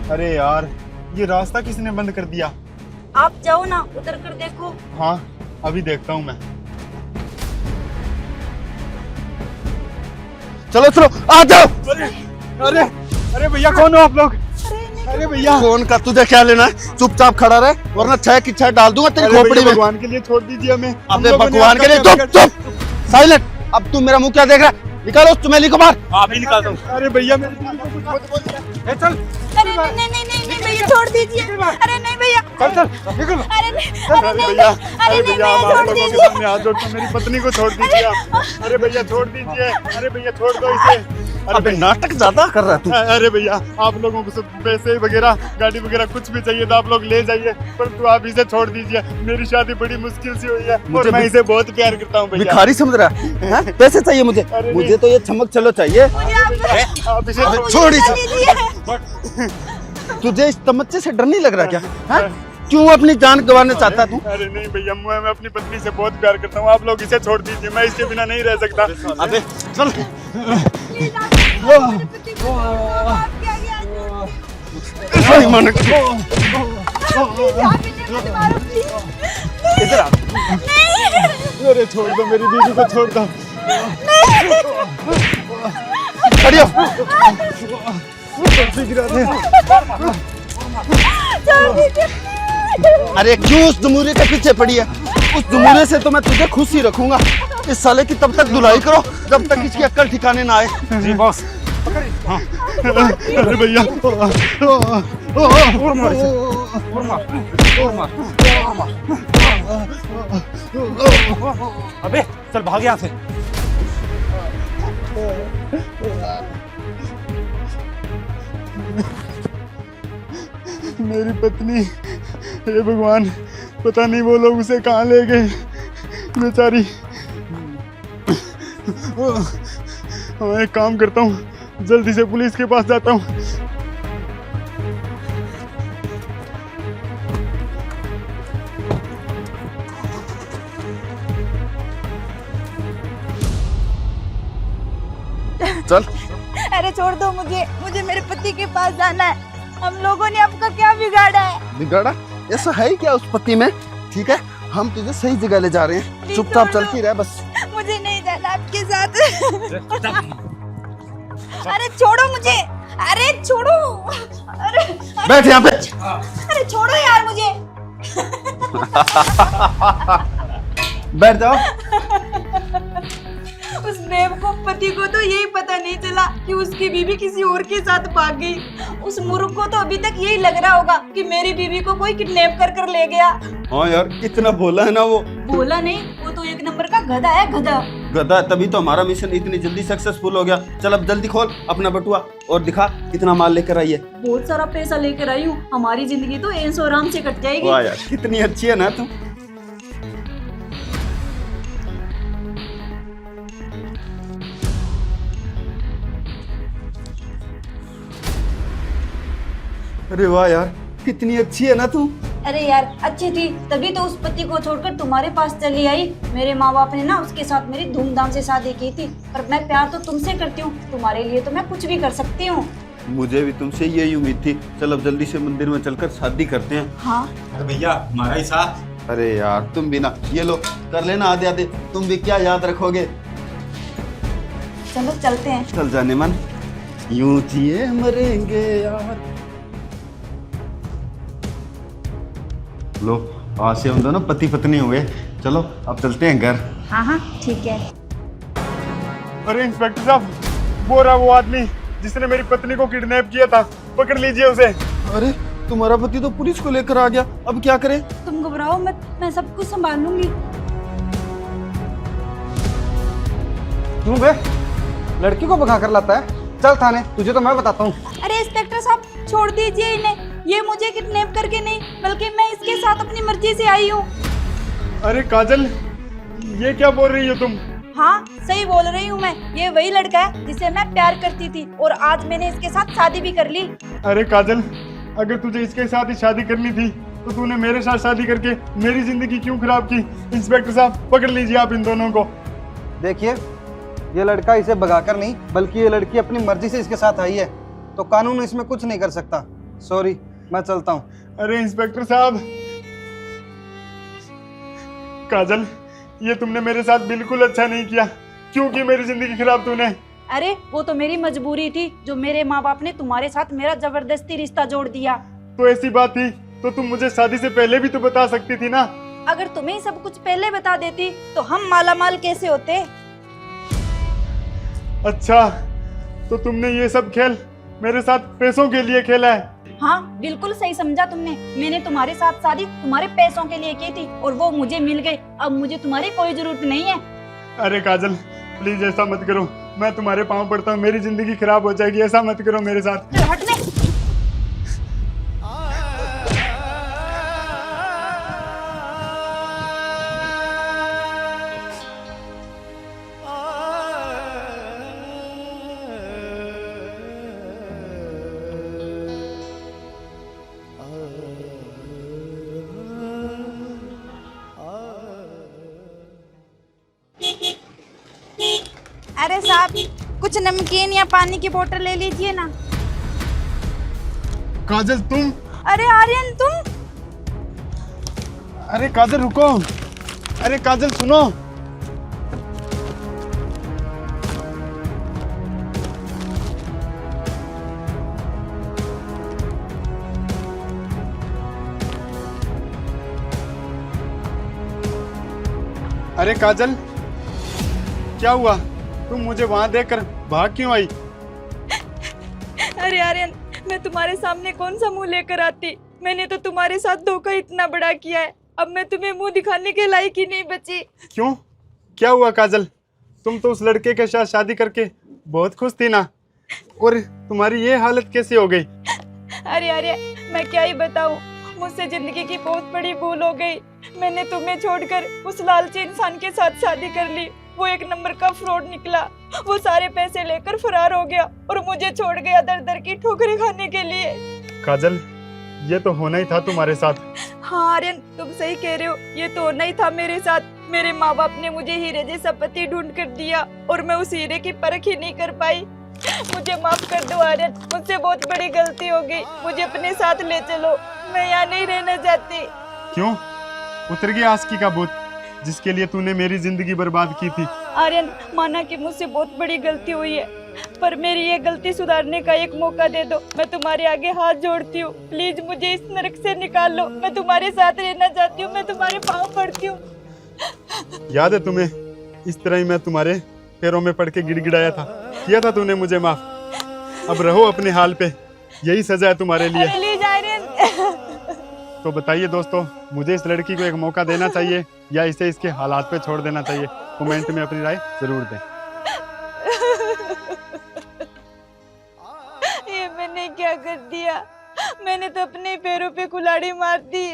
अरे यार, ये रास्ता किसने बंद कर दिया? आप जाओ ना, उतर कर देखो। हाँ, अभी देखता हूँ मैं। चलो चलो आ जाओ। अरे अरे अरे भैया, कौन हो आप लोग? अरे भैया, फोन का तुझे क्या लेना है? चुपचाप खड़ा रहे वरना छह की छह डाल दूंगा तेरी अरे खोपड़ी भैया, में। भगवान के लिए छोड़ दीजिए हमें। हम अबे लोगों ने भगवान के लिए आपका चुप क्या चुप साइलेंट। अब तू मेरा मुंह क्या देख रहा है? निकालो उस चमेली को बाहर। हाँ अभी निकालता हूँ। अरे भैया, मेरे दिल को कुछ मत बोलिए। चल अरे नहीं नहीं नहीं नहीं भैया, छोड़ दीजिए। अरे नहीं भैया, चल चल निकल। अरे नहीं, अरे अरे नहीं भैया, अरे अरे नहीं भैया, आप भैया, छोड़ लोगों के दीजिए। सामने हाथ जोड़ता हूँ, मेरी पत्नी को छोड़ दीजिए आप। अरे भैया, छोड़ दीजिए। अरे भैया, छोड़ दो इसे। अबे नाटक ज्यादा कर रहा है तू। अरे भैया, आप लोगों को सब पैसे वगैरह, गाड़ी वगैरह कुछ भी चाहिए तो आप लोग ले जाइए, परंतु आप इसे छोड़ दीजिए। मेरी शादी बड़ी मुश्किल से हुई है और मैं इसे बहुत प्यार करता हूँ भैया। भिखारी समझ रहा है हाँ? पैसे चाहिए मुझे। अरे मुझे नहीं। तो ये चमक चलो चाहिए। मुझे आप इसे अबे छोड़ छोड़ इसे। दीजिए। तुझे इस तमच्चे से डर नहीं लग रहा क्या? हाँ? क्यों अपनी जान गंवाना चाहता है तू? अरे नहीं भैया, मैं अपनी पत्नी से बहुत प्यार करता हूँ। आप लोग इसे छोड़ दीजिए, मैं इसके बिना नहीं रह सकता। अबे चल। नहीं माने। इधर आ। अरे छोड़ दो, मेरी बीवी को छोड़ दो। खड़ी हो। अरे क्यों उस जमूरे के पीछे पड़ी है? उस जमूरे से तो मैं तुझे खुश ही रखूंगा। इस साले की तब तक धुलाई करो जब तक इसकी अक्ल ठिकाने ना आए। जी बॉस। अरे भैया, और मार इसे। और मार। और मार। अबे चल भाग यहाँ से। मेरी पत्नी, हे भगवान, पता नहीं वो लोग उसे कहाँ ले गए बेचारी। हाँ, एक काम करता हूँ, जल्दी से पुलिस के पास जाता हूँ। चल। अरे छोड़ दो मुझे, मुझे मेरे पति के पास जाना है। हम लोगों ने आपका क्या बिगाड़ा है? बिगाड़ा? ऐसा है ही क्या उस पति में? ठीक है, हम तुझे सही जगह ले जा रहे हैं। प्लीज चुपचाप छोड़ चलती रह बस। मुझे नहीं जाना आपके साथ। अरे छोड़ो मुझे। अरे छोड़ो। अरे बैठ यहाँ पे। अरे छोड़ो यार मुझे। बैठ जाओ। उस बेवकूफ पति को तो यही पता नहीं चला कि उसकी बीवी किसी और के साथ भाग गई। उस मूर्ख को तो अभी तक यही लग रहा होगा कि मेरी बीवी को कोई किडनैप कर कर ले गया। हाँ यार, इतना बोला है ना वो। बोला नहीं, वो तो एक नंबर का गधा है, गधा। गधा, तभी तो हमारा मिशन इतनी जल्दी सक्सेसफुल हो गया। चल अब जल्दी खोल अपना बटुआ और दिखा कितना माल लेकर आई है। बहुत सारा पैसा लेकर आई हूँ, हमारी जिंदगी तो ऐशो आराम से कट जाएगी। वाह यार, कितनी अच्छी है ना तू। अरे वाह यार, कितनी अच्छी है ना तू। अरे यार अच्छी थी, तभी तो उस पति को छोड़कर तुम्हारे पास चली आई। मेरे माँ बाप ने ना उसके साथ मेरी धूमधाम से शादी की थी, पर मैं प्यार तो तुमसे करती हूँ, तुम्हारे लिए तो मैं कुछ भी कर सकती हूँ। मुझे भी तुमसे यही उम्मीद थी। चल अब जल्दी से मंदिर में चलकर शादी करते हैं। हाँ अरे भैया हमारा ही साथ। अरे यार तुम भी ना, ये लो कर लेना आधे आधे। तुम भी क्या याद रखोगे। चलो चलते हैं। चल जाने मन, यूं जिए मरेंगे यार। लो, आज से हम दोनों पति पत्नी हुए। चलो अब चलते हैं घर। हाँ हाँ ठीक है। अरे इंस्पेक्टर साहब, वो रहा वो आदमी जिसने मेरी पत्नी को किडनैप किया था, पकड़ लीजिए उसे। अरे तुम्हारा पति तो पुलिस को लेकर आ गया, अब क्या करें? तुम घबराओ मत, मैं सब कुछ संभाल लूंगी। क्यों बे? लड़की को भगा कर लाता है? चल थाने, तुझे तो मैं बताता हूँ। अरे इंस्पेक्टर साहब छोड़ दीजिए इन्हें, ये मुझे किडनैप करके नहीं बल्कि मैं इसके साथ अपनी मर्जी से आई हूँ। अरे काजल, ये क्या बोल रही हो तुम? हाँ सही बोल रही हूँ मैं, ये वही लड़का है जिसे मैं प्यार करती थी और आज मैंने इसके साथ शादी भी कर ली। अरे काजल, अगर तुझे इसके साथ ही शादी करनी थी तो तूने मेरे साथ शादी करके मेरी जिंदगी क्यों खराब की? इंस्पेक्टर साहब पकड़ लीजिए आप इन दोनों को। देखिए, ये लड़का इसे भगाकर नहीं बल्कि ये लड़की अपनी मर्जी से इसके साथ आई है, तो कानून इसमें कुछ नहीं कर सकता। सॉरी, मैं चलता हूँ। अरे इंस्पेक्टर साहब, काजल, ये तुमने मेरे साथ बिल्कुल अच्छा नहीं किया। क्यों की मेरी जिंदगी खराब तूने? अरे वो तो मेरी मजबूरी थी, जो मेरे माँ बाप ने तुम्हारे साथ मेरा जबरदस्ती रिश्ता जोड़ दिया। तो ऐसी बात थी तो तुम मुझे शादी से पहले भी तो बता सकती थी ना। अगर तुम्हें सब कुछ पहले बता देती तो हम मालामाल कैसे होते। अच्छा, तो तुमने ये सब खेल मेरे साथ पैसों के लिए खेला है? हाँ बिल्कुल सही समझा तुमने। मैंने तुम्हारे साथ शादी तुम्हारे पैसों के लिए की थी और वो मुझे मिल गए। अब मुझे तुम्हारी कोई जरूरत नहीं है। अरे काजल, प्लीज ऐसा मत करो, मैं तुम्हारे पाँव पड़ता हूँ, मेरी जिंदगी खराब हो जाएगी, ऐसा मत करो मेरे साथ। चल हटने। अरे साहब, कुछ नमकीन या पानी की बोतल ले लीजिए ना। काजल तुम? अरे आर्यन तुम? अरे काजल रुको, अरे काजल सुनो। अरे काजल, क्या हुआ? तुम मुझे वहां देखकर भाग क्यों आई? अरे आर्यन, मैं तुम्हारे सामने कौन सा मुंह लेकर आती। मैंने तो तुम्हारे साथ धोखा इतना बड़ा किया है, अब मैं तुम्हें मुंह दिखाने के लायक ही नहीं बची। क्यों, क्या हुआ काजल? तुम तो उस लड़के के साथ शादी करके बहुत खुश थी ना, और तुम्हारी ये हालत कैसे हो गई? अरे अरे, मैं क्या ही बताऊं, मुझसे जिंदगी की बहुत बड़ी भूल हो गई। मैंने तुम्हें छोड़कर उस लालची इंसान के साथ शादी कर ली। वो एक नंबर का फ्रॉड निकला। वो सारे पैसे लेकर फरार हो गया और मुझे छोड़ गया दर दर की ठोकरें खाने के लिए। काजल, ये तो होना ही था तुम्हारे साथ। हाँ आर्यन, तुम सही कह रहे हो, ये तो होना ही था मेरे साथ। मेरे माँ बाप ने मुझे हीरे जैसा पति ढूंढ कर दिया और मैं उस हीरे की परख ही नहीं कर पाई। मुझे माफ कर दो आर्यन, मुझसे बहुत बड़ी गलती हो गई। मुझे अपने साथ ले चलो, मैं यहाँ नहीं रहना चाहती। क्यों, उतर गया आस्की का भूत जिसके लिए तूने मेरी जिंदगी बर्बाद की थी? आर्यन, माना कि मुझसे बहुत बड़ी गलती हुई है, पर मेरी ये गलती सुधारने का एक मौका दे दो। मैं तुम्हारे आगे हाथ जोड़ती हूँ, प्लीज मुझे इस नरक से निकाल लो। मैं तुम्हारे साथ रहना चाहती हूँ, मैं तुम्हारे पाँव पड़ती हूँ। याद है तुम्हें, इस तरह ही मैं तुम्हारे पैरों में पड़ के गिड़गिड़ाया था, किया था तूने मुझे माफ। अब रहो अपने हाल पे, यही सजा है तुम्हारे लिए। प्लीज आर्यन। तो बताइए दोस्तों, मुझे इस लड़की को एक मौका देना चाहिए या इसे इसके हालात पे छोड़ देना चाहिए? कमेंट में अपनी राय जरूर दें। ये मैंने क्या कर दिया? मैंने तो अपने पैरों पे कुल्हाड़ी मार दी।